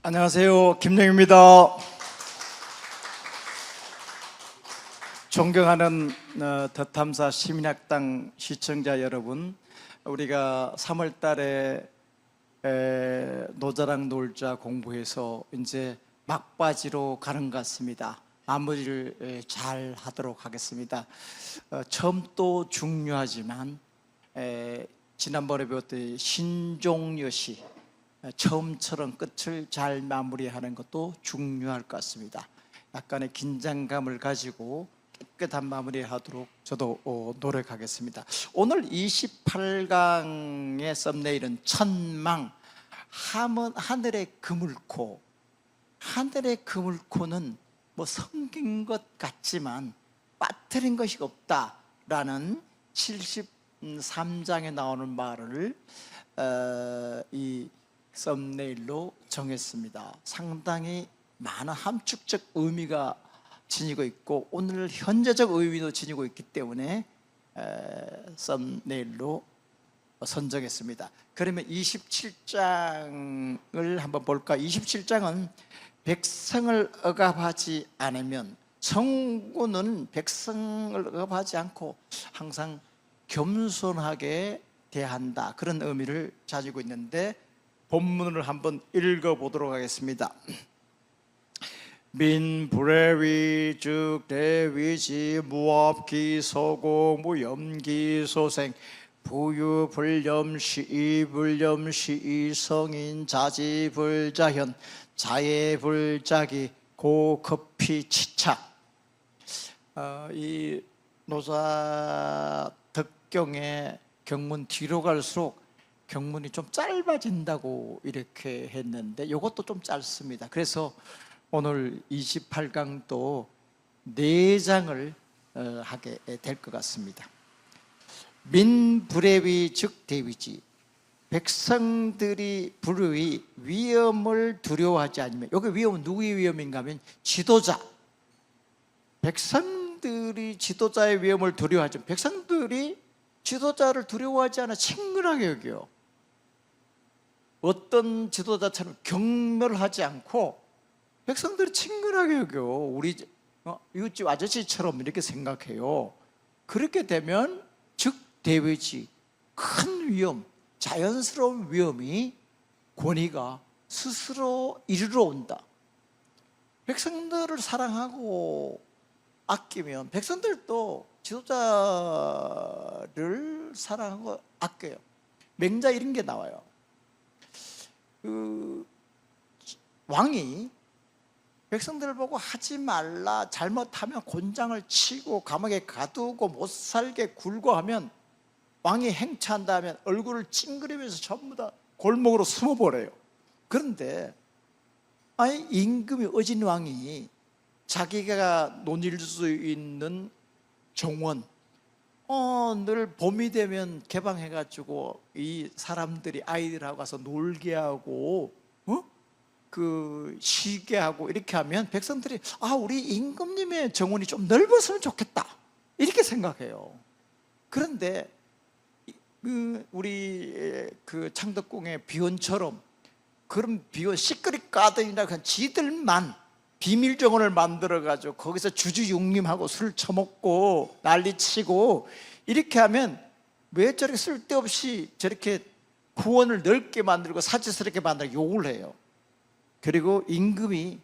안녕하세요, 김영입니다. 존경하는 더 탐사 시민학당 시청자 여러분, 우리가 3월 달에 노자랑 놀자 공부해서 이제 막바지로 가는 것 같습니다. 마무리를 잘 하도록 하겠습니다. 처음도 중요하지만 지난번에 배웠던 신종여시, 처음처럼 끝을 잘 마무리하는 것도 중요할 것 같습니다. 약간의 긴장감을 가지고 깨끗한 마무리하도록 저도 노력하겠습니다. 오늘 28강의 썸네일은 천망, 하늘의 그물코. 하늘의 그물코는 뭐 성긴 것 같지만 빠뜨린 것이 없다라는 73장에 나오는 말을 이 썸네일로 정했습니다. 상당히 많은 함축적 의미가 지니고 있고 오늘 현재적 의미도 지니고 있기 때문에 썸네일로 선정했습니다. 그러면 27장을 한번 볼까? 27장은 백성을 억압하지 않으면, 성군은 백성을 억압하지 않고 항상 겸손하게 대한다, 그런 의미를 가지고 있는데 본문을 한번 읽어보도록 하겠습니다. 민불애위 즉 대위지 무업기 소고 무염기 소생 부유불렴시 불렴시 성인 자지불자현 자예불자기 고급히 치차. 이 노자 덕경의 경문 뒤로 갈수록 경문이 좀 짧아진다고 이렇게 했는데 이것도 좀 짧습니다. 그래서 오늘 28강도 4장을 하게 될 것 같습니다. 민불애위 즉 대위지, 백성들이 불의 위험을 두려워하지 않으면, 여기 위험은 누구의 위험인가 하면 지도자, 백성들이 지도자의 위험을 두려워하지, 백성들이 지도자를 두려워하지 않아 친근하게 여겨요. 어떤 지도자처럼 경멸하지 않고 백성들이 친근하게 여겨. 우리 이웃집 아저씨처럼 이렇게 생각해요. 그렇게 되면 즉 대외지, 큰 위험, 자연스러운 위험이 권위가 스스로 이르러 온다. 백성들을 사랑하고 아끼면 백성들도 지도자를 사랑하고 아껴요. 맹자 이런 게 나와요. 왕이 백성들을 보고 하지 말라, 잘못하면 곤장을 치고 감옥에 가두고 못 살게 굴고 하면 왕이 행차한다면 얼굴을 찡그리면서 전부 다 골목으로 숨어버려요. 그런데 임금이, 어진 왕이 자기가 논일 수 있는 정원, 늘 봄이 되면 개방해가지고 이 사람들이 아이들하고 가서 놀게 하고 쉬게 하고 이렇게 하면 백성들이 우리 임금님의 정원이 좀 넓었으면 좋겠다 이렇게 생각해요. 그런데 우리 창덕궁의 비원처럼 그런 비원 시끄럽 가든이나 그냥 지들만 비밀 정원을 만들어 가지고 거기서 주주육림하고 술 처먹고 난리치고 이렇게 하면 왜 저렇게 쓸데없이 저렇게 구원을 넓게 만들고 사치스럽게 만들고 욕을 해요. 그리고 임금이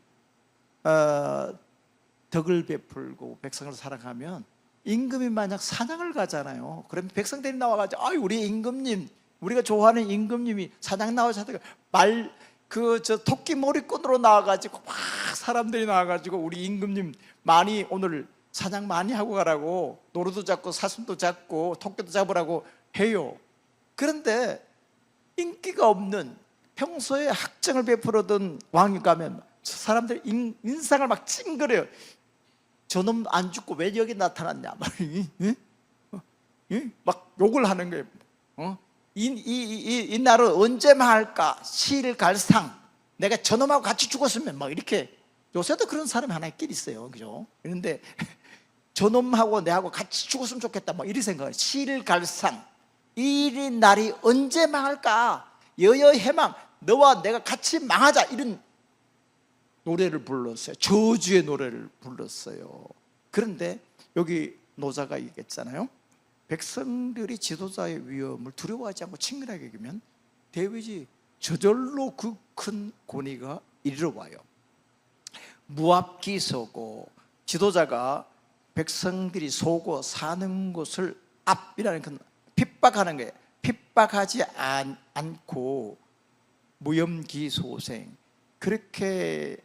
덕을 베풀고 백성을 사랑하면, 임금이 만약 사냥을 가잖아요. 그러면 백성들이 나와가지고 우리 임금님, 우리가 좋아하는 임금님이 사냥 나와서 토끼 머리끈으로 나와가지고 막 사람들이 나와가지고 우리 임금님 많이 오늘 사냥 많이 하고 가라고, 노루도 잡고 사슴도 잡고 토끼도 잡으라고 해요. 그런데 인기가 없는, 평소에 학정을 베풀어던 왕이 가면 사람들이 인상을 막 찡그려요. 저놈 안 죽고 왜 여기 나타났냐 막 욕을 하는 거예요. 이 날은 언제 말할까? 시일갈상, 내가 저놈하고 같이 죽었으면 막 이렇게. 요새도 그런 사람이 하나 있긴 있어요, 그죠? 그런데 저놈하고 내하고 같이 죽었으면 좋겠다 막 이런 생각을. 시일갈상, 이 날이 언제 망할까? 여여해망, 너와 내가 같이 망하자, 이런 노래를 불렀어요. 저주의 노래를 불렀어요. 그런데 여기 노자가 얘기했잖아요. 백성들이 지도자의 위험을 두려워하지 않고 친근하게 여기면 다윗이 저절로 그 큰 권위가 이르러 와요. 무압기서고, 지도자가 백성들이 속어 사는 곳을 압이라는 건 핍박하는 거예요. 핍박하지 않고 무염기소생, 그렇게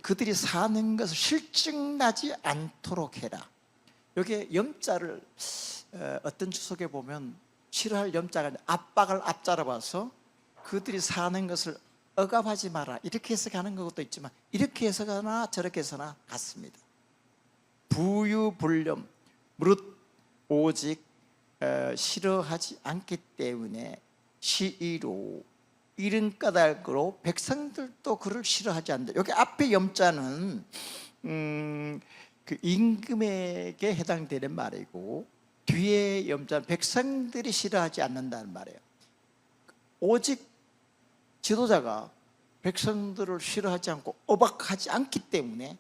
그들이 사는 것을 실증나지 않도록 해라. 여기에 염자를 어떤 주석에 보면 싫어할 염자가 압박을 앞자로 봐서 그들이 사는 것을 억압하지 마라, 이렇게 해석하는 것도 있지만 이렇게 해석하나 저렇게 해서나 같습니다. 부유불렴, 무릇 오직 싫어하지 않기 때문에 시이로, 이른 까닭으로 백성들도 그를 싫어하지 않는다. 여기 앞에 염자는 그 임금에게 해당되는 말이고, 뒤에 염자는 백성들이 싫어하지 않는다는 말이에요. 오직 지도자가 백성들을 싫어하지 않고 억압하지 않기 때문에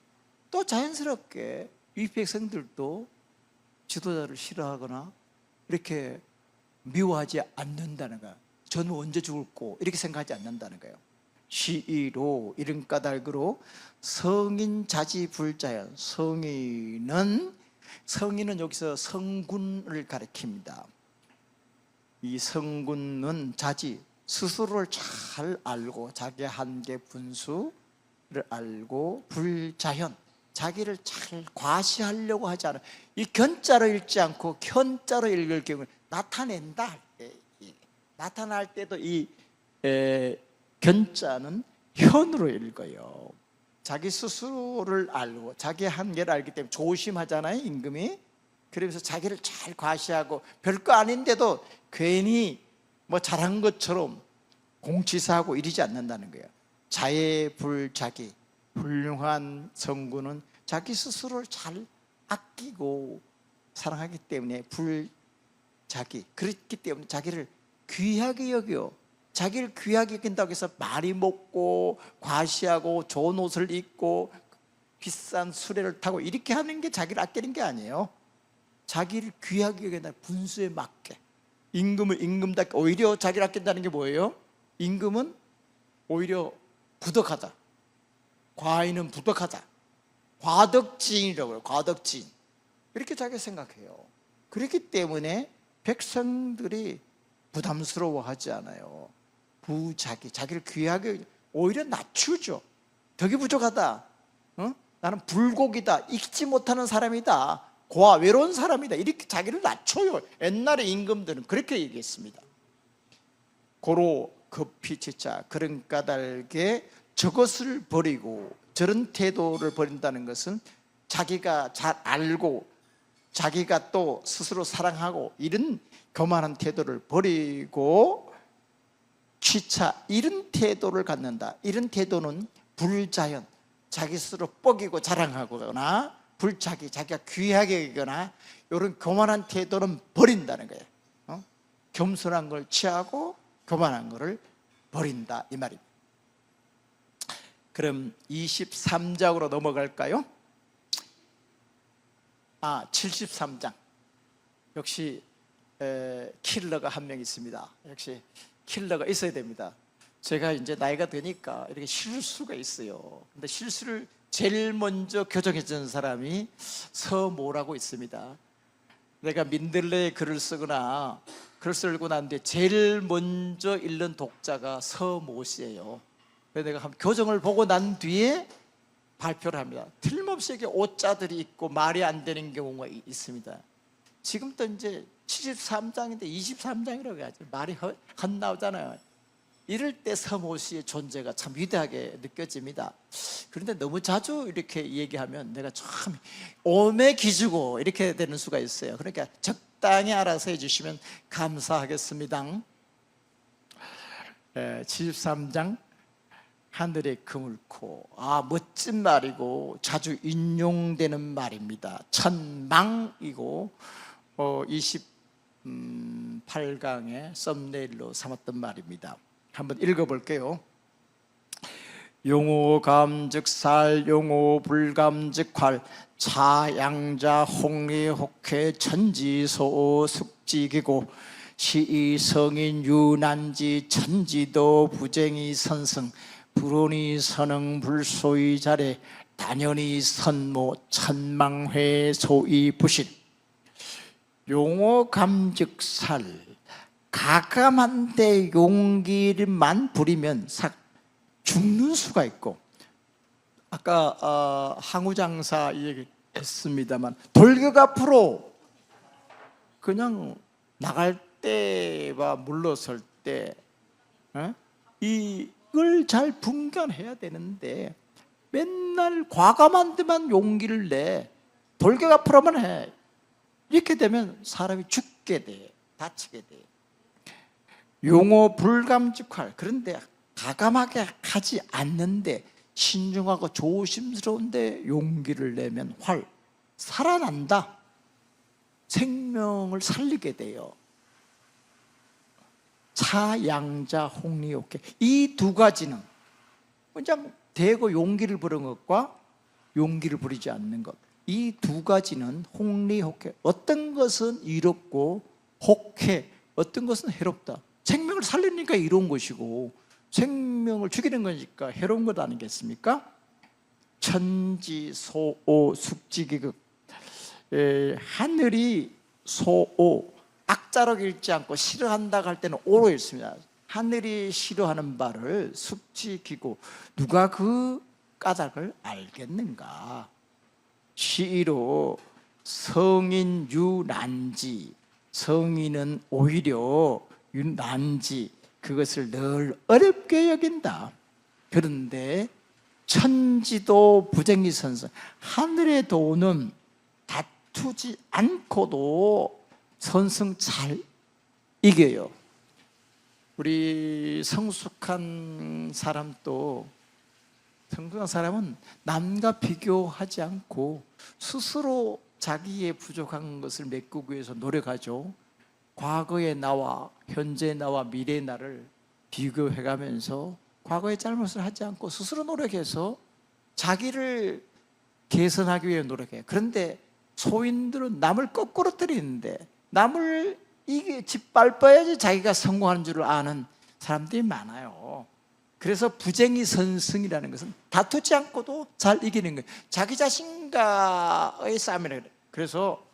또 자연스럽게 이 백성들도 지도자를 싫어하거나 이렇게 미워하지 않는다는 거예요. 저는 언제 죽을꼬 이렇게 생각하지 않는다는 거예요. 시이로, 이른 까닭으로 성인 자지불자연, 성인은 여기서 성군을 가리킵니다. 이 성군은 자지, 스스로를 잘 알고 자기의 한계 분수를 알고, 불자현, 자기를 잘 과시하려고 하지 않아요. 이 견자로 읽지 않고 현자로 읽을 경우 나타낸다. 나타날 때도 이 견자는 현으로 읽어요. 자기 스스로를 알고 자기의 한계를 알기 때문에 조심하잖아요, 임금이. 그러면서 자기를 잘 과시하고 별거 아닌데도 괜히 뭐 잘한 것처럼 공치사하고 이러지 않는다는 거예요. 자애불자기, 훌륭한 성군은 자기 스스로를 잘 아끼고 사랑하기 때문에 불자기, 그렇기 때문에 자기를 귀하게 여겨. 자기를 귀하게 여긴다고 해서 많이 먹고 과시하고 좋은 옷을 입고 비싼 수레를 타고 이렇게 하는 게 자기를 아끼는 게 아니에요. 자기를 귀하게 여긴다, 분수에 맞게. 임금을 임금답게, 오히려 자기를 아낀다는 게 뭐예요? 임금은 오히려 부덕하다, 과인은 부덕하다, 과덕지인이라고 해요. 과덕지인, 이렇게 자기가 생각해요. 그렇기 때문에 백성들이 부담스러워하지 않아요. 부자기, 자기를 귀하게 오히려 낮추죠. 덕이 부족하다, 나는 불곡이다, 잊지 못하는 사람이다, 고아 외로운 사람이다, 이렇게 자기를 낮춰요. 옛날에 임금들은 그렇게 얘기했습니다. 고로 급히 지자, 그런 까닭에 저것을 버리고, 저런 태도를 버린다는 것은 자기가 잘 알고 자기가 또 스스로 사랑하고 이런 교만한 태도를 버리고 취차, 이런 태도를 갖는다. 이런 태도는 불자연, 자기 스스로 뻐기고 자랑하거나 불자기, 자기가 귀하게 여기거나 이런 교만한 태도는 버린다는 거예요. 겸손한 걸 취하고 교만한 것을 버린다, 이 말입니다. 그럼 23장으로 넘어갈까요? 73장. 역시 킬러가 한 명 있습니다. 역시 킬러가 있어야 됩니다. 제가 이제 나이가 드니까 이렇게 실수가 있어요. 근데 실수를 제일 먼저 교정해 준 사람이 서모라고 있습니다. 내가 민들레에 글을 쓰거나 글 쓰고 난 뒤에 제일 먼저 읽는 독자가 서모 씨예요. 그래서 내가 교정을 보고 난 뒤에 발표를 합니다. 틀림없이 이렇게 오자들이 있고 말이 안 되는 경우가 있습니다. 지금도 이제 73장인데 23장이라고 해야죠. 말이 헛나오잖아요. 이럴 때 서모 씨의 존재가 참 위대하게 느껴집니다. 그런데 너무 자주 이렇게 얘기하면 내가 참 오매 기주고 이렇게 되는 수가 있어요. 그러니까 적당히 알아서 해주시면 감사하겠습니다. 73장 하늘의 그물코. 멋진 말이고 자주 인용되는 말입니다. 천망이고 28강의 썸네일로 삼았던 말입니다. 한번 읽어볼게요. 용오감즉살 용오불감즉활 차양자 홍리혹회 천지소 숙지기고 시이성인 유난지 천지도 부쟁이 선승 불온이 선흥 불소이 자래 단연히 선모 천망회 소이 부실. 용오감즉살, 가감한데 용기만 부리면 죽는 수가 있고, 아까 항우장사 얘기했습니다만 돌격 앞으로 그냥 나갈 때와 물러설 때 이걸 잘 분간해야 되는데 맨날 과감한 데만 용기를 내, 돌격 앞으로만 해. 이렇게 되면 사람이 죽게 돼, 다치게 돼. 용오 불감즉활, 그런데 과감하게 하지 않는데 신중하고 조심스러운데 용기를 내면 활, 살아난다. 생명을 살리게 돼요. 차양자 홍리옥회, 이 두 가지는 그냥 대거 용기를 부르는 것과 용기를 부리지 않는 것, 이 두 가지는 홍리혹회. 어떤 것은 이롭고 혹해, 어떤 것은 해롭다. 생명을 살리니까 이로운 것이고 생명을 죽이는 거니까 해로운 것 아니겠습니까? 천지소오 숙지기극, 하늘이 소오, 악자로 읽지 않고 싫어한다고 할 때는 오로 읽습니다. 하늘이 싫어하는 바를 숙지기고, 누가 그 까닭을 알겠는가? 시로 성인 유난지, 성인은 오히려 유난지, 그것을 늘 어렵게 여긴다. 그런데 천지도 부쟁이 선생, 하늘의 도는 다투지 않고도 선승 잘 이겨요. 우리 성숙한 사람도, 성숙한 사람은 남과 비교하지 않고 스스로 자기의 부족한 것을 메꾸기 위해서 노력하죠. 과거의 나와 현재의 나와 미래의 나를 비교해가면서 과거의 잘못을 하지 않고 스스로 노력해서 자기를 개선하기 위해 노력해요. 그런데 소인들은 남을 거꾸로 때리는데, 남을 이게 짓밟아야지 자기가 성공하는 줄을 아는 사람들이 많아요. 그래서 부쟁이 선승이라는 것은 다투지 않고도 잘 이기는 거예요. 자기 자신과의 싸움이라 그래요. 그래서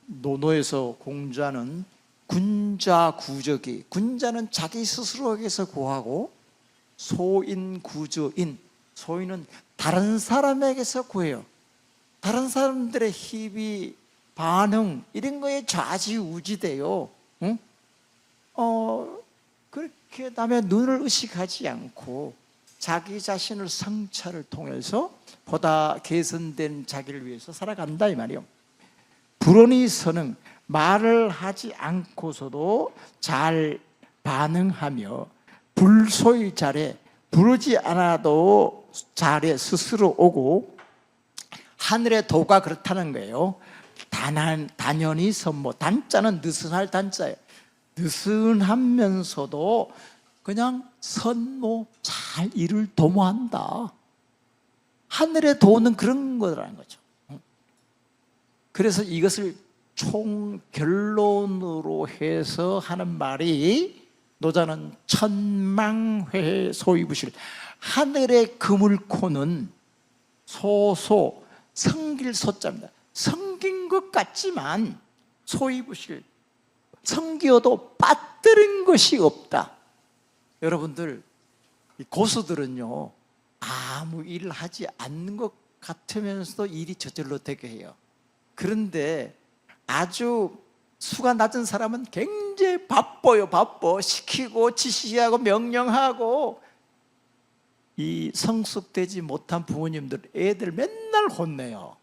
논어에서 공자는 군자구적이, 군자는 자기 스스로에게서 구하고 소인구저인, 소인은 다른 사람에게서 구해요. 다른 사람들의 희비, 반응 이런 거에 좌지우지돼요. 응? 그렇게 남의 눈을 의식하지 않고 자기 자신을 성찰을 통해서 보다 개선된 자기를 위해서 살아간다 이 말이요. 불온이 선응, 말을 하지 않고서도 잘 반응하며 불소의 잘해, 부르지 않아도 잘해 스스로 오고, 하늘의 도가 그렇다는 거예요. 단연히 선모, 단자는 느슨할 단자예요. 느슨하면서도 그냥 선모, 잘 일을 도모한다. 하늘의 도는 그런 거라는 거죠. 그래서 이것을 총 결론으로 해서 하는 말이, 노자는 천망회 소이부실, 하늘의 그물코는 소소, 성길 소자입니다. 성긴 것 같지만 소이부실, 성기어도 빠뜨린 것이 없다. 여러분들, 고수들은요 아무 일을 하지 않는 것 같으면서도 일이 저절로 되게 해요. 그런데 아주 수가 낮은 사람은 굉장히 바빠요. 바빠. 시키고 지시하고 명령하고. 이 성숙되지 못한 부모님들, 애들 맨날 혼내요.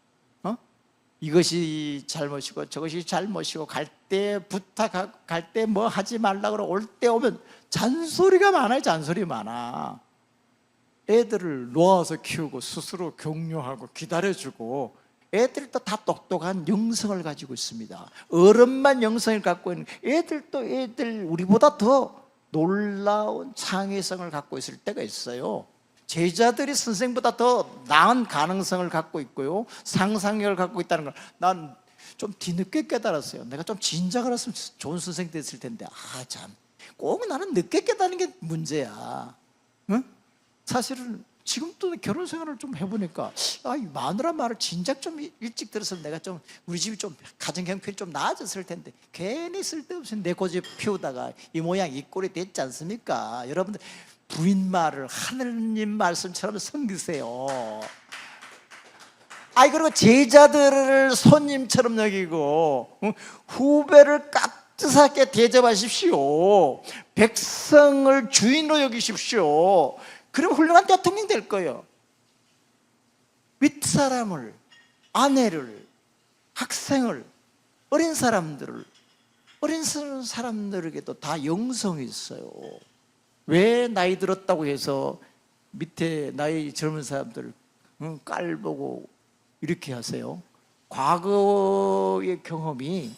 이것이 잘못이고 저것이 잘못이고, 갈 때 부탁하고 갈 때 뭐 하지 말라고 그러고, 올 때 오면 잔소리가 많아요. 잔소리 많아. 애들을 놓아서 키우고 스스로 격려하고 기다려주고, 애들도 다 똑똑한 영성을 가지고 있습니다. 어른만 영성을 갖고 있는, 애들도 애들 우리보다 더 놀라운 창의성을 갖고 있을 때가 있어요. 제자들이 선생보다 더 나은 가능성을 갖고 있고요, 상상력을 갖고 있다는 걸 난 좀 뒤늦게 깨달았어요. 내가 좀 진작을 했으면 좋은 선생 됐을 텐데, 참, 꼭 나는 늦게 깨달은 게 문제야. 응? 사실은 지금도 결혼 생활을 좀 해보니까 이 마누라 말을 진작 좀 일찍 들어서 내가 좀 우리 집이 좀 가정 형편이 좀 나아졌을 텐데, 괜히 쓸데없이 내 고집 피우다가 이 모양 이 꼴이 됐지 않습니까? 여러분들, 부인 말을 하느님 말씀처럼 섬기세요. 그리고 제자들을 손님처럼 여기고 후배를 깍듯하게 대접하십시오. 백성을 주인으로 여기십시오. 그러면 훌륭한 대통령 될 거예요. 윗사람을, 아내를, 학생을, 어린 사람들에게도 다 영성이 있어요. 왜 나이 들었다고 해서 밑에 나이 젊은 사람들 깔보고 이렇게 하세요? 과거의 경험이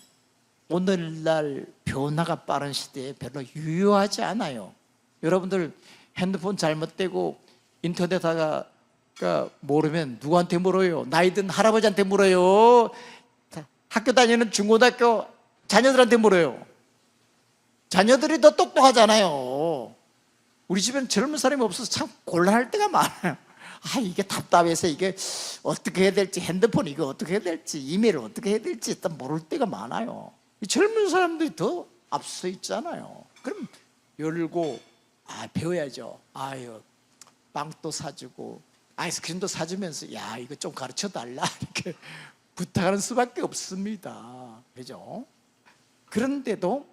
오늘날 변화가 빠른 시대에 별로 유효하지 않아요. 여러분들 핸드폰 잘못되고 인터넷 하다가 모르면 누구한테 물어요? 나이 든 할아버지한테 물어요? 학교 다니는 중고등학교 자녀들한테 물어요? 자녀들이 더 똑똑하잖아요. 우리 집엔 젊은 사람이 없어서 참 곤란할 때가 많아요. 이게 답답해서 이게 어떻게 해야 될지, 핸드폰 이거 어떻게 해야 될지, 이메일 어떻게 해야 될지 일단 모를 때가 많아요. 젊은 사람들이 더 앞서 있잖아요. 그럼 열고 배워야죠. 빵도 사주고 아이스크림도 사주면서 이거 좀 가르쳐 달라 이렇게 부탁하는 수밖에 없습니다. 그죠? 그런데도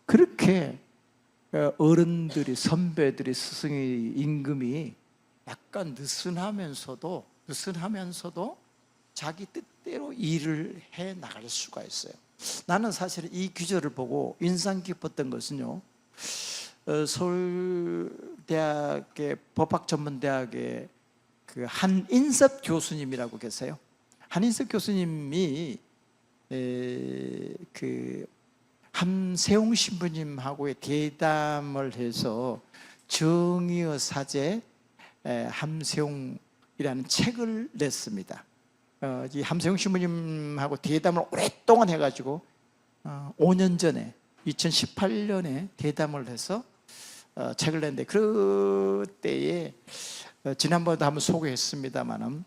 그렇게 어른들이, 선배들이, 스승이, 임금이 약간 느슨하면서도 자기 뜻대로 일을 해 나갈 수가 있어요. 나는 사실 이 규절을 보고 인상 깊었던 것은요, 서울대학의 법학전문대학의 그 한인섭 교수님이라고 계세요. 한인섭 교수님이 그 함세웅 신부님하고의 대담을 해서 정의의 사제 함세웅이라는 책을 냈습니다. 이 함세웅 신부님하고 대담을 오랫동안 해가지고 5년 전에 2018년에 대담을 해서 책을 냈는데, 그때에 지난번에도 한번 소개했습니다마는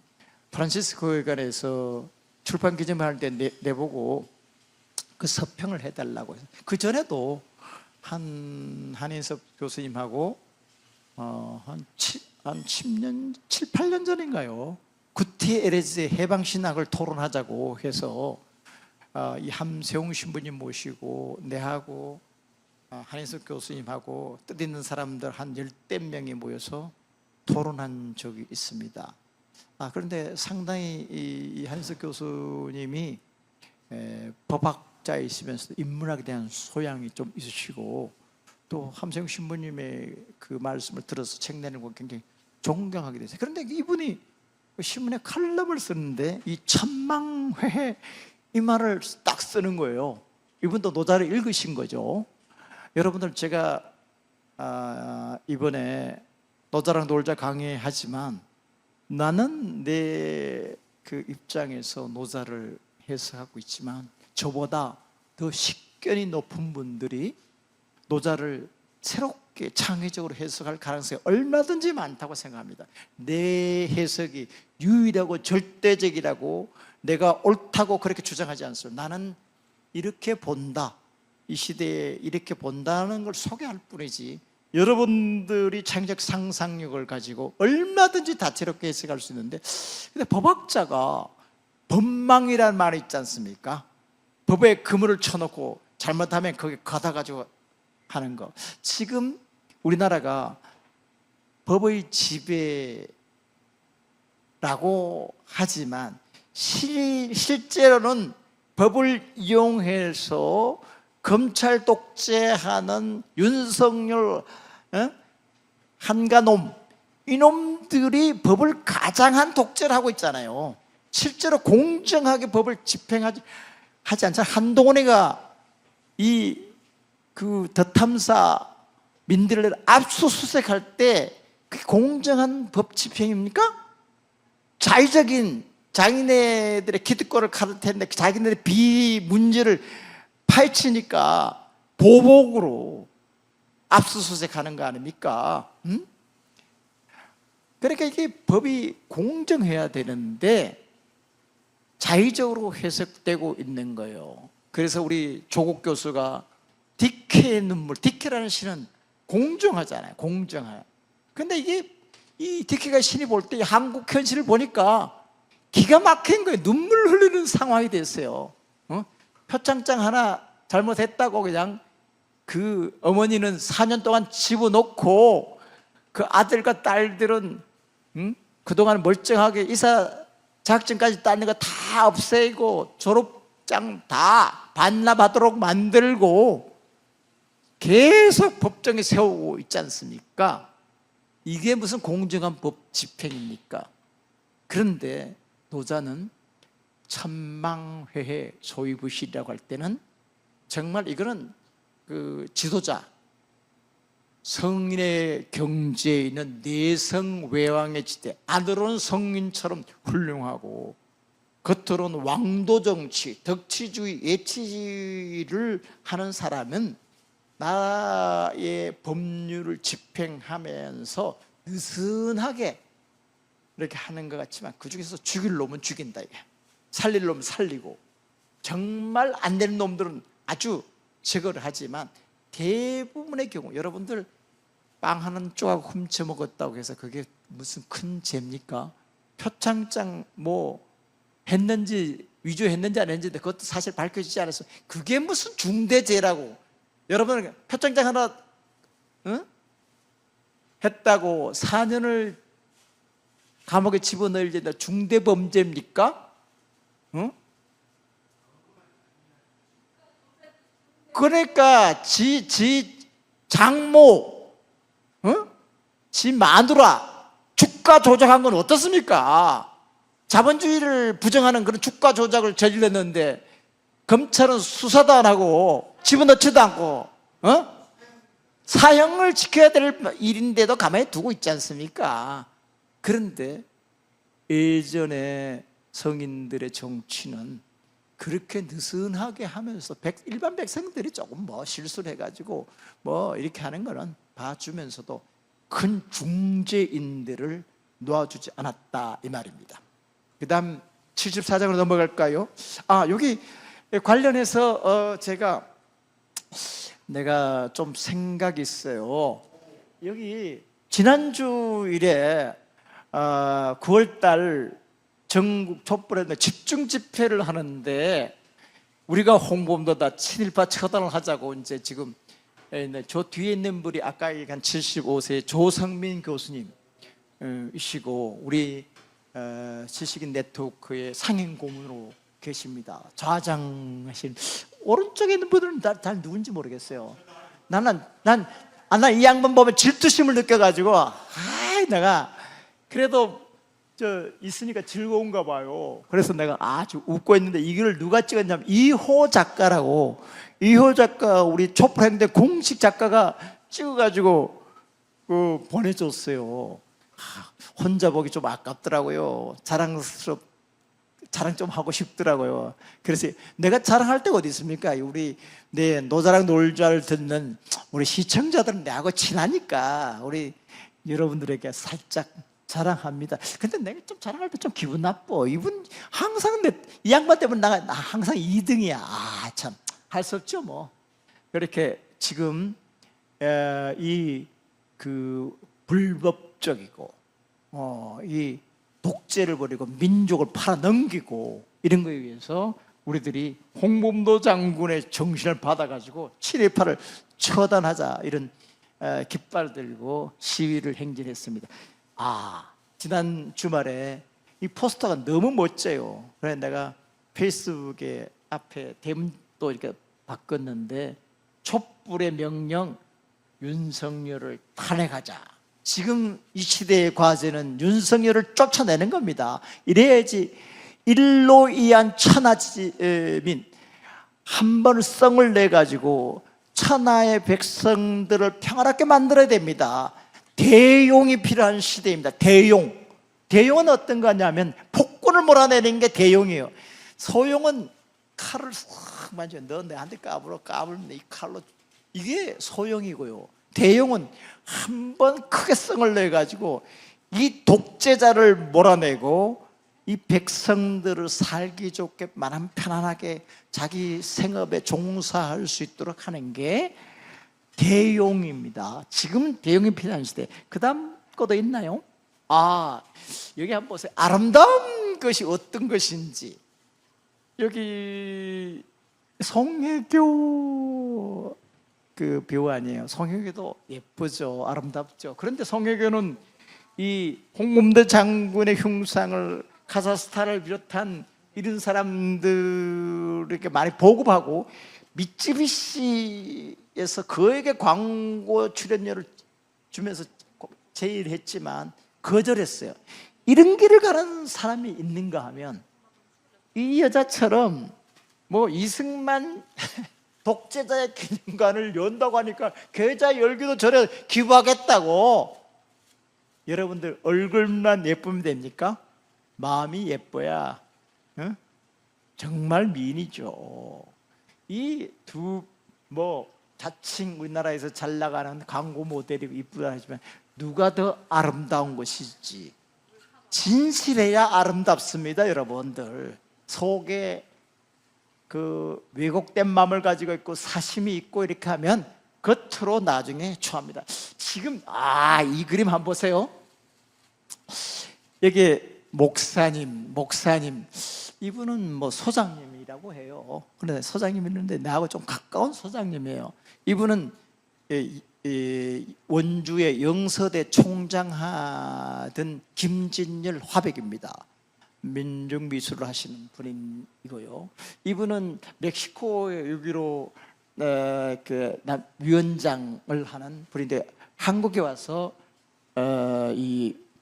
프란시스 교회관에서 출판 기념회 할 때 내보고 그 서평을 해달라고 해서, 그 전에도 한인섭 교수님하고 한 10년, 7, 8년 전인가요? 구티에레즈의 해방신학을 토론하자고 해서 이 함세웅 신부님 모시고 내하고 한인섭 교수님하고 뜻 있는 사람들 한 10대 명이 모여서 토론한 적이 있습니다. 그런데 상당히 이 한인섭 교수님이 법학자이시면서 인문학에 대한 소양이 좀 있으시고, 또 함세웅 신부님의 그 말씀을 들어서 책 내는 거 굉장히 존경하게 됐어요. 그런데 이분이 신문에 칼럼을 쓰는데 이 천망회 이 말을 딱 쓰는 거예요. 이분도 노자를 읽으신 거죠. 여러분들, 제가 이번에 노자랑 놀자 강의하지만 나는 내 그 입장에서 노자를 해석하고 있지만 저보다 더 식견이 높은 분들이 노자를 새롭게 창의적으로 해석할 가능성이 얼마든지 많다고 생각합니다. 내 해석이 유일하고 절대적이라고 내가 옳다고 그렇게 주장하지 않습니다. 나는 이렇게 본다, 이 시대에 이렇게 본다는 걸 소개할 뿐이지, 여러분들이 창의적 상상력을 가지고 얼마든지 다채롭게 해석할 수 있는데, 근데 법학자가 법망이라는 말이 있지 않습니까? 법에 그물을 쳐놓고 잘못하면 거기 걷어가지고 하는 거. 지금 우리나라가 법의 지배라고 하지만 실제로는 법을 이용해서 검찰 독재하는 윤석열, 한가놈, 이놈들이 법을 가장한 독재를 하고 있잖아요. 실제로 공정하게 법을 집행하지 않잖아요. 한동훈이가 그 더탐사 민들레를 압수수색할 때 그게 공정한 법 집행입니까? 자의적인 자기네들의 기득권을 가르쳤는데 자기네들의 비문제를 파헤치니까 보복으로 압수수색하는 거 아닙니까? 그러니까 이게 법이 공정해야 되는데 자의적으로 해석되고 있는 거예요. 그래서 우리 조국 교수가 디케의 눈물, 디케라는 시는 공정하잖아요. 공정해. 근데 이게 이 디케가 신이 볼 때 한국 현실을 보니까 기가 막힌 거예요. 눈물 흘리는 상황이 됐어요. 표창장 하나 잘못했다고 그냥 그 어머니는 4년 동안 집어넣고 그 아들과 딸들은 그동안 멀쩡하게 이사 자격증까지 따는 거 다 없애고 졸업장 다 반납하도록 만들고 계속 법정에 세우고 있지 않습니까? 이게 무슨 공정한 법 집행입니까? 그런데 노자는 천망회해 소위부실이라고 할 때는 정말 이거는 그 지도자, 성인의 경지에 있는 내성외왕의 지대, 안으로는 성인처럼 훌륭하고 겉으로는 왕도 정치, 덕치주의, 예치주의를 하는 사람은 나라의 법률을 집행하면서 느슨하게 이렇게 하는 것 같지만 그 중에서 죽일 놈은 죽인다, 살릴 놈은 살리고, 정말 안 되는 놈들은 아주 제거를 하지만 대부분의 경우, 여러분들 빵 하나 조각 훔쳐 먹었다고 해서 그게 무슨 큰 죄입니까? 표창장 뭐 했는지 위조했는지 안 했는지 그것도 사실 밝혀지지 않았어. 그게 무슨 중대죄라고. 여러분 표창장 하나 했다고 4년을 감옥에 집어넣을 때 중대범죄입니까? 그러니까 지 장모, 지 마누라 주가 조작한 건 어떻습니까? 자본주의를 부정하는 그런 주가 조작을 저질렀는데 검찰은 수사도 안 하고 집어넣지도 않고 사형을 지켜야 될 일인데도 가만히 두고 있지 않습니까? 그런데 예전에 성인들의 정치는 그렇게 느슨하게 하면서 일반 백성들이 조금 뭐 실수를 해가지고 뭐 이렇게 하는 거는 봐주면서도 큰 중죄인들을 놓아주지 않았다, 이 말입니다. 그 다음 74장으로 넘어갈까요? 여기 관련해서 내가 좀 생각이 있어요. 여기 지난주일에 9월달 전국 촛불에 집중 집회를 하는데 우리가 홍보원보다 친일파 처단을 하자고 이제 지금 저 뒤에 있는 분이 아까 얘기한 75세 조성민 교수님이시고 우리 지식인 네트워크의 상임 고문으로 계십니다. 좌장하신 오른쪽에 있는 분들은 잘 누군지 모르겠어요. 난 이 양반 보면 질투심을 느껴가지고 내가 그래도 있으니까 즐거운가 봐요. 그래서 내가 아주 웃고 있는데 이걸 누가 찍었냐면 이호 작가라고, 이호 작가 우리 촛불행대 공식 작가가 찍어가지고 보내줬어요. 혼자 보기 좀 아깝더라고요. 자랑 좀 하고 싶더라고요. 그래서 내가 자랑할 데가 어디 있습니까? 우리 노자랑 놀자를 듣는 우리 시청자들은 내하고 친하니까 우리 여러분들에게 살짝 자랑합니다. 근데 내가 좀 자랑할 때 좀 기분 나빠. 이분 항상 이 양반 때문에 나 항상 2등이야. 참 할 수 없죠 뭐. 그렇게 지금 불법적이고 이 독재를 벌이고 민족을 팔아넘기고 이런 거에 의해서 우리들이 홍범도 장군의 정신을 받아가지고 친일파를 처단하자 이런 깃발 들고 시위를 행진했습니다. 지난 주말에 이 포스터가 너무 멋져요. 그래서 내가 페이스북에 앞에 대문도 이렇게 바꿨는데 촛불의 명령, 윤석열을 탄핵하자. 지금 이 시대의 과제는 윤석열을 쫓아내는 겁니다. 이래야지 일로이한 천하지민 한 번 성을 내가지고 천하의 백성들을 평화롭게 만들어야 됩니다. 대용이 필요한 시대입니다. 대용은 어떤 거냐면 폭군을 몰아내는 게 대용이에요. 소용은 칼을 싹 만져, 너 내한테 까불면 이 칼로, 이게 소용이고요. 대용은 한번 크게 성을 내가지고 이 독재자를 몰아내고 이 백성들을 살기 좋게 마음 편안하게 자기 생업에 종사할 수 있도록 하는 게 대용입니다. 지금 대용이 필요한 시대. 그 다음 거도 있나요? 여기 한번 보세요. 아름다운 것이 어떤 것인지. 여기 송혜교 그 배우 아니에요. 송혜교도 예쁘죠, 아름답죠. 그런데 송혜교는 이 홍범도 장군의 흉상을 카자흐스탄을 비롯한 이런 사람들에게 많이 보급하고 미쯔비시에서 그에게 광고 출연료를 주면서 제의를 했지만 거절했어요. 이런 길을 가는 사람이 있는가 하면 이 여자처럼 뭐 이승만 독재자의 기념관을 연다고 하니까 계좌 열기도 전에 기부하겠다고. 여러분들 얼굴만 예쁘면 됩니까? 마음이 예뻐야 정말 미인이죠. 이 두 자칭 우리나라에서 잘 나가는 광고 모델이 이쁘다 하지만 누가 더 아름다운 것이지. 진실해야 아름답습니다. 여러분들 속에 그 왜곡된 마음을 가지고 있고 사심이 있고 이렇게 하면 겉으로 나중에 추합니다. 지금 이 그림 한번 보세요. 여기 목사님 이분은 뭐 소장님이라고 해요. 그런데 소장님 있는데 나하고 좀 가까운 소장님이에요. 이분은 원주의 영서대 총장하던 김진열 화백입니다. 민중미술을 하시는 분이고요. 이분은 멕시코에 여기로 위원장을 하는 분인데 한국에 와서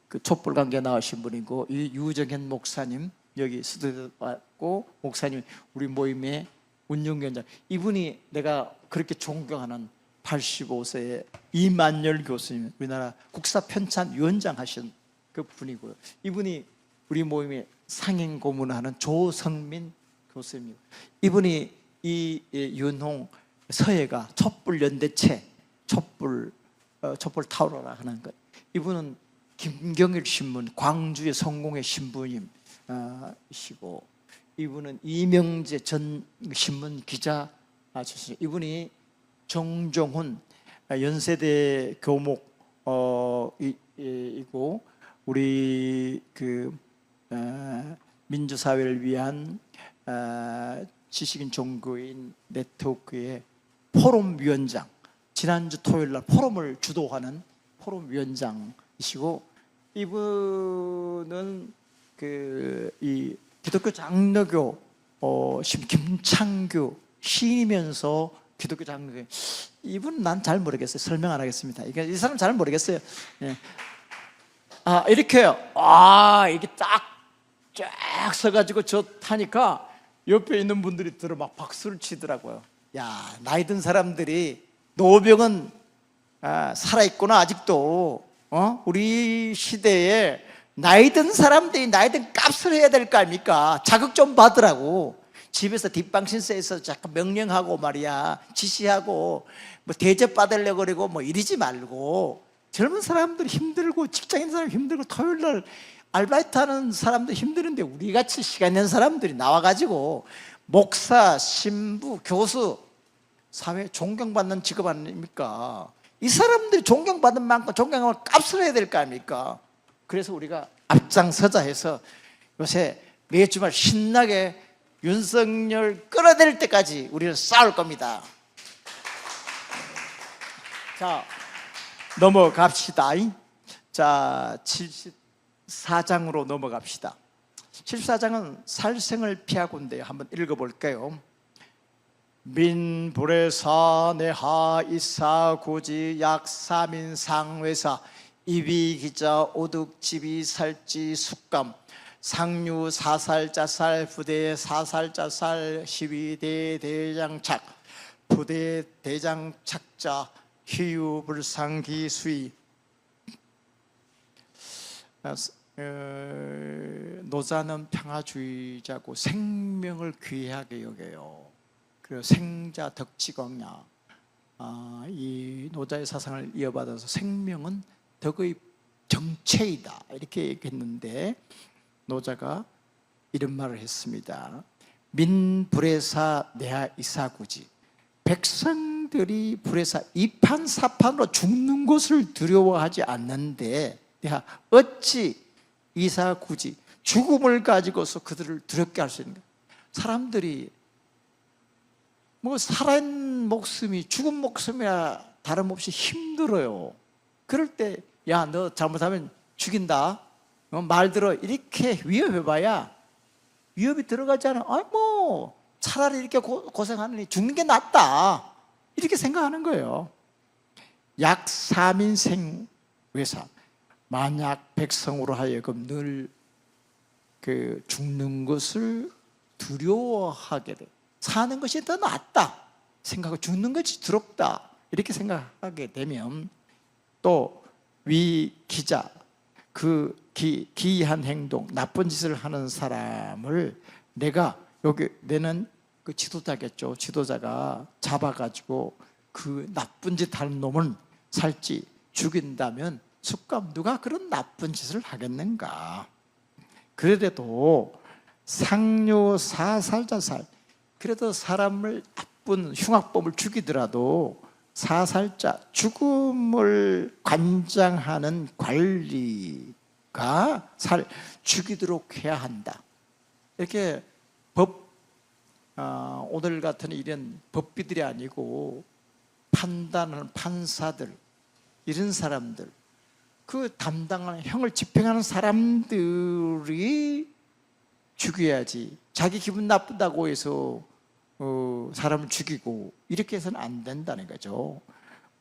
그 촛불관계 나오신 분이고, 이 유정현 목사님 여기 스튜디오 왔고, 목사님 우리 모임의 운영위원장. 이분이 내가 그렇게 존경하는 85세의 이만열 교수님, 우리나라 국사 편찬 위원장 하신 그 분이고요. 이분이 우리 모임에 상임 고문하는 조성민 교수님. 이분이 이 윤홍 서예가 촛불 연대체, 촛불 타오르라 하는 것. 이분은 김경일 신문, 광주의 성공회 신부님이시고, 이분은 이명재 전 신문 기자 출신. 이분이 정종훈 연세대 교목이고, 우리 민주사회를 위한 지식인 종교인 네트워크의 포럼 위원장, 지난주 토요일 날 포럼을 주도하는 포럼 위원장이시고, 이분은 이 기독교 장로교 김창규 시이면서 기독교 장로교. 이분 난 잘 모르겠어요. 설명 안 하겠습니다. 이 사람 잘 모르겠어요. 예. 이렇게요. 이게 쫙 서가지고 저 타니까 옆에 있는 분들이 들어 막 박수를 치더라고요. 야, 나이 든 사람들이 노병은 살아있구나 아직도. 우리 시대에 나이 든 사람들이 나이 든 값을 해야 될 거 아닙니까? 자극 좀 받으라고. 집에서 뒷방신세에서 자꾸 명령하고 말이야, 지시하고 뭐 대접받으려고 그러고 뭐 이러지 말고. 젊은 사람들 힘들고 직장인 사람 힘들고 토요일날 알바이트 하는 사람들 힘드는데 우리같이 시간 낸 사람들이 나와가지고 목사, 신부, 교수, 사회 존경받는 직업 아닙니까? 이 사람들이 존경받는 만큼 존경하면 값을 해야 될 거 아닙니까? 그래서 우리가 앞장서자 해서 요새 매주말 신나게 윤석열 끌어낼 때까지 우리는 싸울 겁니다. 자, 넘어갑시다. 자, 74장으로 넘어갑시다. 74장은 살생을 피하고인데요. 한번 읽어볼게요. 민불에사 내하 이사 고지 약사민 상회사 이비기자 오둑지비 살지 숙감 상류 사살자살 부대 사살자살 시위대 대장착 부대 대장 착자 희유불상기수의. 노자는 평화주의자고 생명을 귀하게 여겨요. 그리고 생자 덕지광야, 이 노자의 사상을 이어받아서 생명은 덕의 정체이다 이렇게 얘기했는데, 노자가 이런 말을 했습니다. 민불에사 내하 이사구지. 백성들이 불에사 이판사판으로 죽는 것을 두려워하지 않는데 내가 어찌 이사구지 죽음을 가지고서 그들을 두렵게 할 수 있는가. 사람들이 뭐 살아있는 목숨이 죽은 목숨이야 다름없이 힘들어요. 그럴 때 야, 너 잘못하면 죽인다, 말 들어, 이렇게 위협해봐야 위협이 들어가잖아. 뭐 차라리 이렇게 고생하느니 죽는 게 낫다 이렇게 생각하는 거예요. 약사민생 외사. 만약 백성으로 하여금 늘 그 죽는 것을 두려워하게 돼, 사는 것이 더 낫다 생각하고 죽는 것이 두렵다 이렇게 생각하게 되면, 또 위기자, 그 기이한 행동, 나쁜 짓을 하는 사람을 내가, 여기 내는 그 지도자겠죠, 지도자가 잡아가지고 그 나쁜 짓 하는 놈은 살찌 죽인다면 숙감 누가 그런 나쁜 짓을 하겠는가. 그래도 상뇨사살자살, 그래도 사람을 나쁜 흉악범을 죽이더라도 사살자, 죽음을 관장하는 관리가 죽이도록 해야 한다. 이렇게 오늘 같은 이런 법비들이 아니고 판단하는 판사들, 이런 사람들, 그 담당하는 형을 집행하는 사람들이 죽여야지, 자기 기분 나쁘다고 해서 사람을 죽이고 이렇게 해서는 안 된다는 거죠.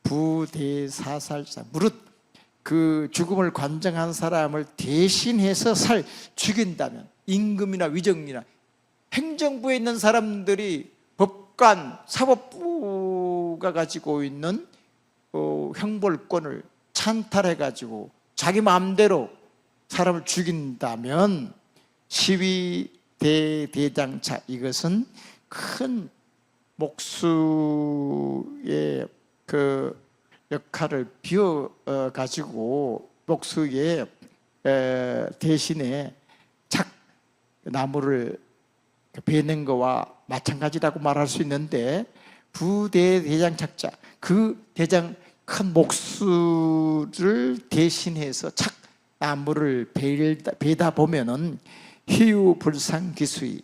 부대사살자, 무릇 그 죽음을 관장한 사람을 대신해서 죽인다면, 임금이나 위정이나 행정부에 있는 사람들이 법관, 사법부가 가지고 있는 형벌권을 찬탈해가지고 자기 마음대로 사람을 죽인다면 시위대대장차, 이것은 큰 목수의 그 역할을 비워가지고 목수의 대신에 나무를 베는 거와 마찬가지라고 말할 수 있는데, 부대대장착자, 그 대장 큰 목수를 대신해서 나무를 베다 보면은 희유불상기수의,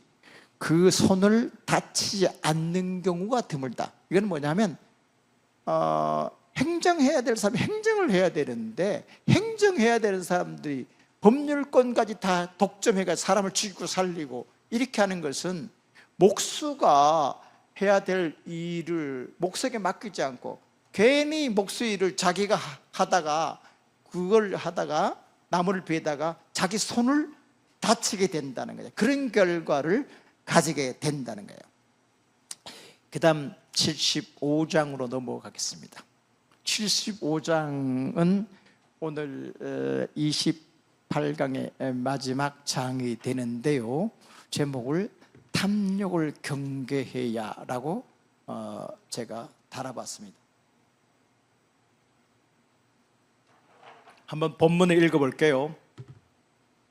그 손을 다치지 않는 경우가 드물다. 이건 뭐냐면 행정해야 될 사람이 행정을 해야 되는데, 행정해야 되는 사람들이 법률권까지 다 독점해가 사람을 죽이고 살리고 이렇게 하는 것은 목수가 해야 될 일을 목수에게 맡기지 않고 괜히 목수 일을 자기가 하다가, 그걸 하다가 나무를 베다가 자기 손을 다치게 된다는 거예요. 그런 결과를 가지게 된다는 거예요. 그 다음 75장으로 넘어가겠습니다. 75장은 오늘 28강의 마지막 장이 되는데요, 제목을 탐욕을 경계해야 라고 제가 달아봤습니다. 한번 본문을 읽어볼게요.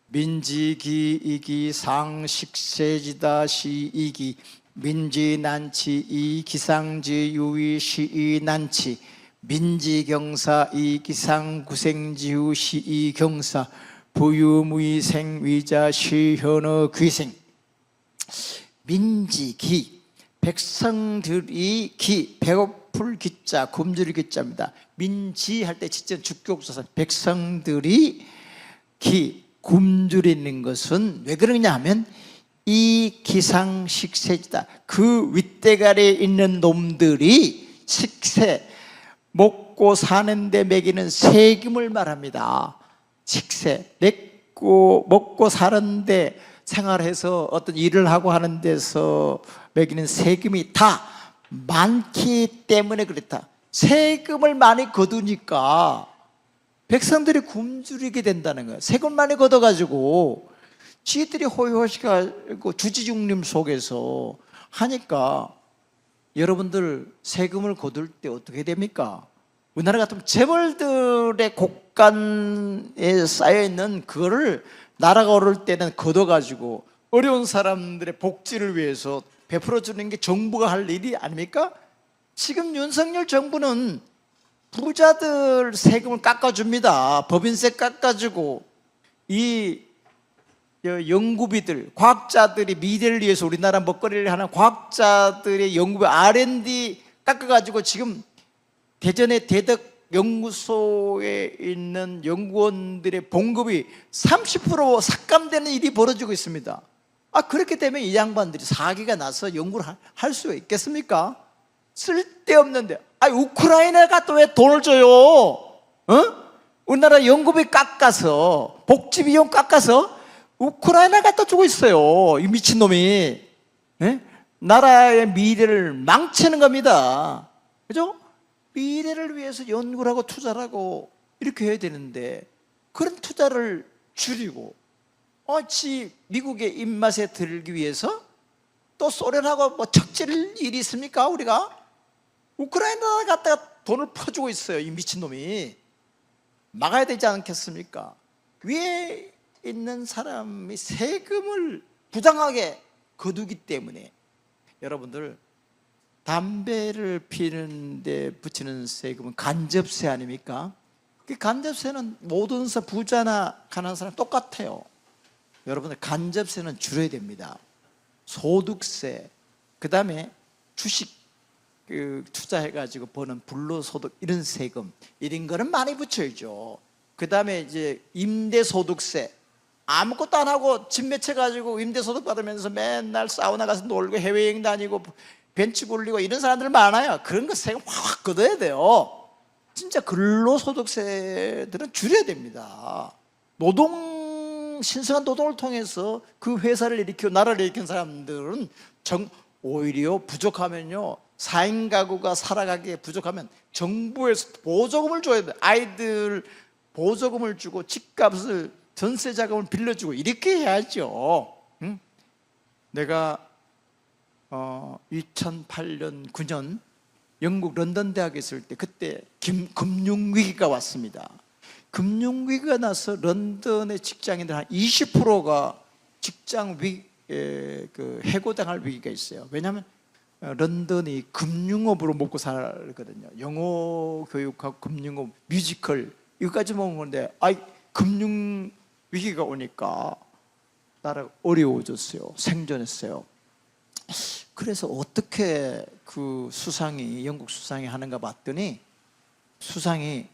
민지기이기 상식세지다 시이기 민지난치 이기상지 유이시이난치 민지경사 이기상구생지우 시이경사 부유무이생위자 시현어 귀생. 민지기, 백성들이 기, 배고플 기자, 굶주릴 기자입니다. 민지할 때 진짜 주격조사, 백성들이 기, 굶주리는 것은 왜 그러냐 하면 이 기상식세지다. 그 윗대가리에 있는 놈들이 식세, 먹고 사는데 먹이는 세금을 말합니다. 식세, 먹고 사는데 생활해서 어떤 일을 하고 하는 데서 매기는 세금이 다 많기 때문에 그렇다. 세금을 많이 거두니까 백성들이 굶주리게 된다는 거예요. 세금 많이 걷어가지고 지들이 호의호식하고 주지중림 속에서 하니까 여러분들 세금을 거둘 때 어떻게 됩니까? 우리나라 같으면 재벌들의 곳간에 쌓여있는 그거를 나라가 오를 때는 걷어가지고 어려운 사람들의 복지를 위해서 베풀어주는 게 정부가 할 일이 아닙니까? 지금 윤석열 정부는 부자들 세금을 깎아줍니다. 법인세 깎아주고 이 연구비들, 과학자들이 미래를 위해서 우리나라 먹거리를 하는 과학자들의 연구비 R&D 깎아가지고 지금 대전의 대덕 연구소에 있는 연구원들의 봉급이 30% 삭감되는 일이 벌어지고 있습니다. 그렇게 되면 이 양반들이 사기가 나서 연구를 할 수 있겠습니까? 쓸데없는데. 우크라이나가 또 왜 돈을 줘요? 우리나라 연구비 깎아서, 복지비용 깎아서 우크라이나 갖다 주고 있어요. 이 미친놈이. 나라의 미래를 망치는 겁니다. 그죠? 미래를 위해서 연구를 하고 투자를 하고 이렇게 해야 되는데 그런 투자를 줄이고 미국의 입맛에 들기 위해서 또 소련하고 뭐 척질 일이 있습니까? 우리가 우크라이나 갖다가 돈을 퍼주고 있어요. 이 미친놈이. 막아야 되지 않겠습니까? 위에 있는 사람이 세금을 부당하게 거두기 때문에 여러분들 담배를 피는데 붙이는 세금은 간접세 아닙니까? 그 간접세는 모든 부자나 가난한 사람 똑같아요. 여러분들 간접세는 줄여야 됩니다. 소득세, 그 다음에 주식 투자해가지고 버는 불로소득 이런 세금 이런 거는 많이 붙여야죠. 그 다음에 이제 임대소득세, 아무것도 안 하고 집 맺혀가지고 임대소득 받으면서 맨날 사우나 가서 놀고 해외여행 다니고 벤치 굴리고 이런 사람들 많아요. 그런 거 세금 확 걷어야 돼요. 진짜 근로소득세들은 줄여야 됩니다. 신성한 노동을 통해서 그 회사를 일으키고 나라를 일으킨 사람들은 오히려 부족하면요, 4인 가구가 살아가기에 부족하면 정부에서 보조금을 줘야 돼요. 아이들 보조금을 주고 집값을 전세 자금을 빌려주고 이렇게 해야죠. 내가 2008년 9년 영국 런던 대학에 있을 때 그때 금융위기가 왔습니다. 금융위기가 나서 런던의 직장인들 한 20%가 직장 해고당할 위기가 있어요. 왜냐하면 런던이 금융업으로 먹고 살거든요. 영어 교육하고 금융업, 뮤지컬 이거까지 먹은 건데 금융 위기가 오니까 나라가 어려워졌어요. 생존했어요. 그래서 어떻게 영국 수상이 하는가 봤더니 수상이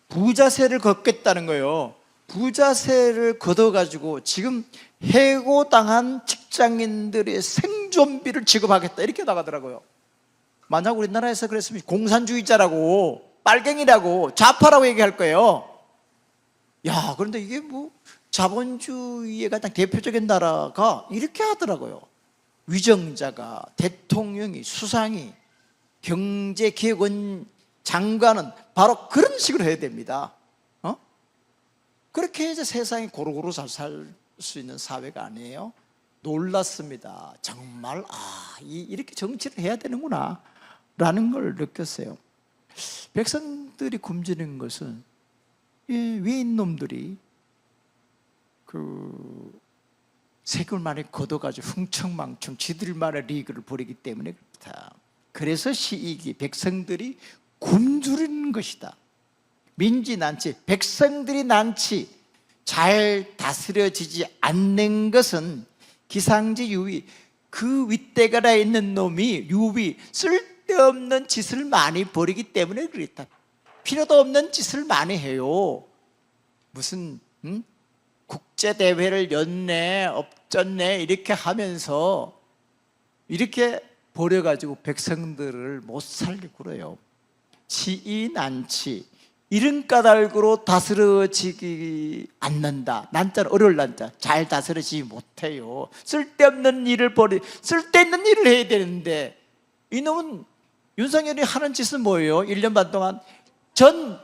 부자세를 걷겠다는 거예요. 부자세를 걷어가지고 지금 해고당한 직장인들의 생존비를 지급하겠다 이렇게 나가더라고요. 만약 우리나라에서 그랬으면 공산주의자라고 빨갱이라고 좌파라고 얘기할 거예요. 그런데 이게 자본주의의 가장 대표적인 나라가 이렇게 하더라고요. 위정자가, 대통령이, 수상이, 경제기획원 장관은 바로 그런 식으로 해야 됩니다. 그렇게 해서 세상이 고루고루 잘 살 수 있는 사회가 아니에요. 놀랐습니다. 정말 이렇게 정치를 해야 되는구나 라는 걸 느꼈어요. 백성들이 굶주리는 것은 위에 있는 놈들이 세금을 많이 걷어가지고 흥청망청 지들만의 리그를 벌이기 때문에 그렇다. 그래서 시익이 백성들이 굶주리는 것이다. 민지난치, 백성들이 난치 잘 다스려지지 않는 것은 기상지 유비, 그 윗대가라 있는 놈이 유비 쓸데없는 짓을 많이 벌이기 때문에 그렇다. 필요도 없는 짓을 많이 해요. 무슨 국제대회를 였네 업졌네 이렇게 하면서 이렇게 버려가지고 백성들을 못 살게 굴어요. 치이난치, 이런 까닭으로 다스려지기 않는다. 난자는 어려울 난자, 잘 다스려지지 못해요. 쓸데없는 일을 쓸데있는 일을 해야 되는데 이놈은 윤석열이 하는 짓은 뭐예요? 1년 반 동안 전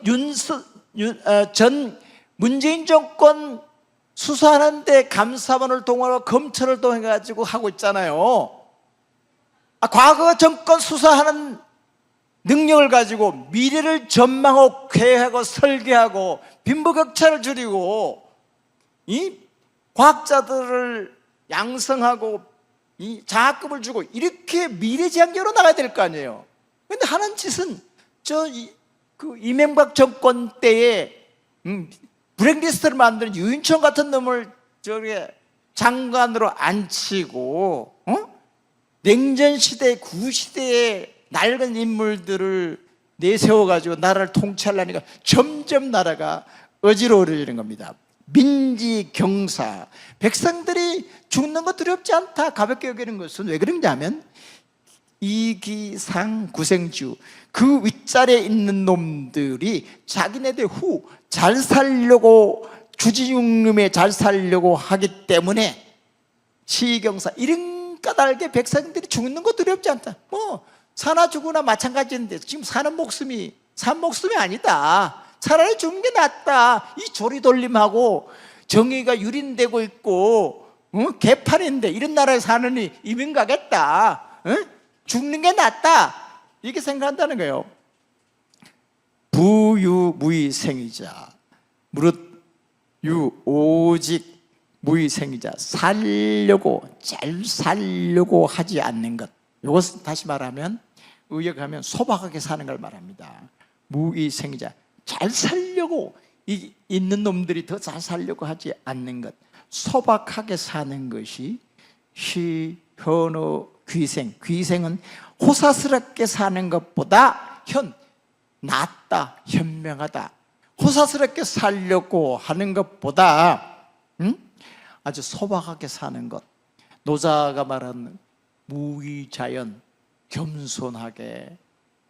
문재인 정권 수사하는데 감사원을 동원하고 검찰을 동원해가지고 하고 있잖아요. 과거 정권 수사하는 능력을 가지고 미래를 전망하고 계획하고 설계하고 빈부격차를 줄이고 이 과학자들을 양성하고 이 장학금을 주고 이렇게 미래지향적으로 나가야 될 거 아니에요. 그런데 하는 짓은 그 이명박 정권 때에 블랙리스트를 만드는 유인천 같은 놈을 장관으로 앉히고 냉전 시대, 구시대에 낡은 인물들을 내세워가지고 나라를 통치하려니까 점점 나라가 어지러워지는 겁니다. 민지, 경사, 백성들이 죽는 거 두렵지 않다 가볍게 여기는 것은 왜 그러냐면 이기상 구생주 그 윗자리에 있는 놈들이 자기네들 후 잘 살려고 주지육림에 잘 살려고 하기 때문에 시경사 이런 까닭에 백성들이 죽는 거 두렵지 않다. 사나 죽으나 마찬가지인데 지금 사는 목숨이 산 목숨이 아니다. 차라리 죽는 게 낫다. 이 조리돌림하고 정의가 유린되고 있고 개판인데 이런 나라에 사느니 이민 가겠다. 죽는 게 낫다. 이렇게 생각한다는 거예요. 부유무의생이자 무릇유 오직 무의생이자 살려고 잘 살려고 하지 않는 것. 이것은 다시 말하면 의역하면 소박하게 사는 걸 말합니다. 무의생이자 잘 살려고 있는 놈들이 더 잘 살려고 하지 않는 것. 소박하게 사는 것이 현어 귀생. 귀생은 호사스럽게 사는 것보다 낫다, 현명하다. 호사스럽게 살려고 하는 것보다 아주 소박하게 사는 것. 노자가 말하는 무의자연, 겸손하게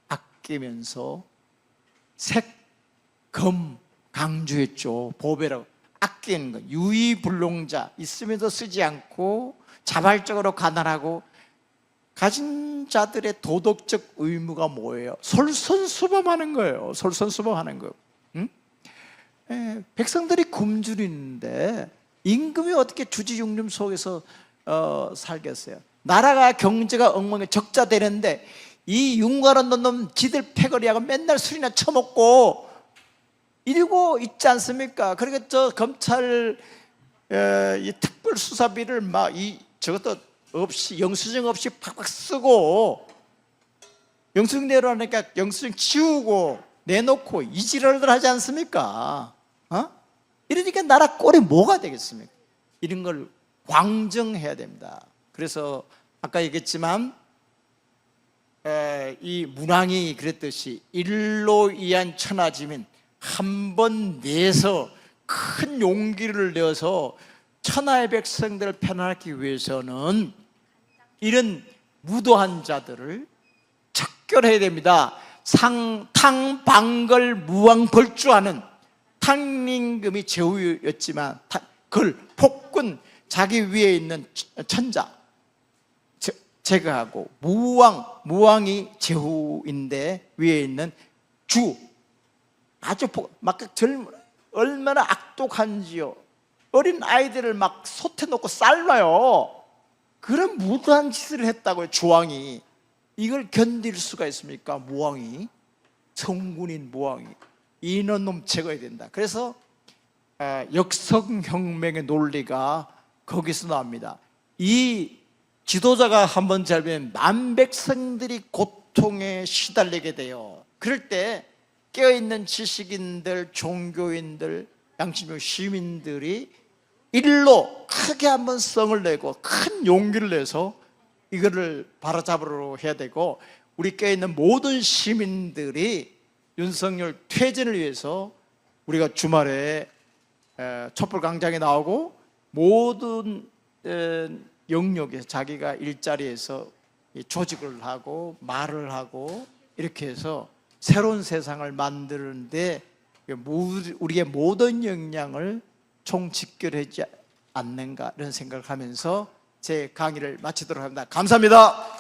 아끼면서 색검 강조했죠. 보배라고 아끼는 것. 유의불능자 있으면서 쓰지 않고 자발적으로 가난하고 가진 자들의 도덕적 의무가 뭐예요? 솔선수범하는 거예요. 솔선수범하는 거. 백성들이 굶주리는데 임금이 어떻게 주지육림 속에서 살겠어요? 나라가 경제가 엉망에 적자 되는데 이 윤관원 놈 지들 패거리하고 맨날 술이나 처먹고 이러고 있지 않습니까? 그러니까 저 검찰 이 특별수사비를 막 저것도 없이 영수증 없이 팍팍 쓰고 영수증 내려하니까 영수증 치우고 내놓고 이 지랄들 하지 않습니까? 이러니까 나라 꼴이 뭐가 되겠습니까? 이런 걸 광정해야 됩니다. 그래서 아까 얘기했지만 이 문왕이 그랬듯이 일로이한 천하지민 한 번 내서 큰 용기를 내어서 천하의 백성들을 편안하기 위해서는 이런 무도한 자들을 척결해야 됩니다. 탕방걸 무왕벌주하는 탕림금이 제후였지만 폭군 자기 위에 있는 천자 제거하고 무왕이 제후인데 위에 있는 주 아주 막 얼마나 악독한지요. 어린 아이들을 막 솥에 놓고 삶아요. 그런 무도한 짓을 했다고요. 주왕이. 이걸 견딜 수가 있습니까? 무왕이. 성군인 무왕이. 이놈 제거해야 된다. 그래서 역성혁명의 논리가 거기서 나옵니다. 이 지도자가 한번 잘못하면 만백성들이 고통에 시달리게 돼요. 그럴 때 깨어있는 지식인들, 종교인들, 양심적 시민들이 일로 크게 한번 성을 내고 큰 용기를 내서 이거를 바로잡으러 해야 되고, 우리 깨어있는 모든 시민들이 윤석열 퇴진을 위해서 우리가 주말에 촛불광장에 나오고 모든 영역에 자기가 일자리에서 조직을 하고 말을 하고 이렇게 해서 새로운 세상을 만드는데 우리의 모든 역량을 총집결하지 않는가 이런 생각을 하면서 제 강의를 마치도록 합니다. 감사합니다.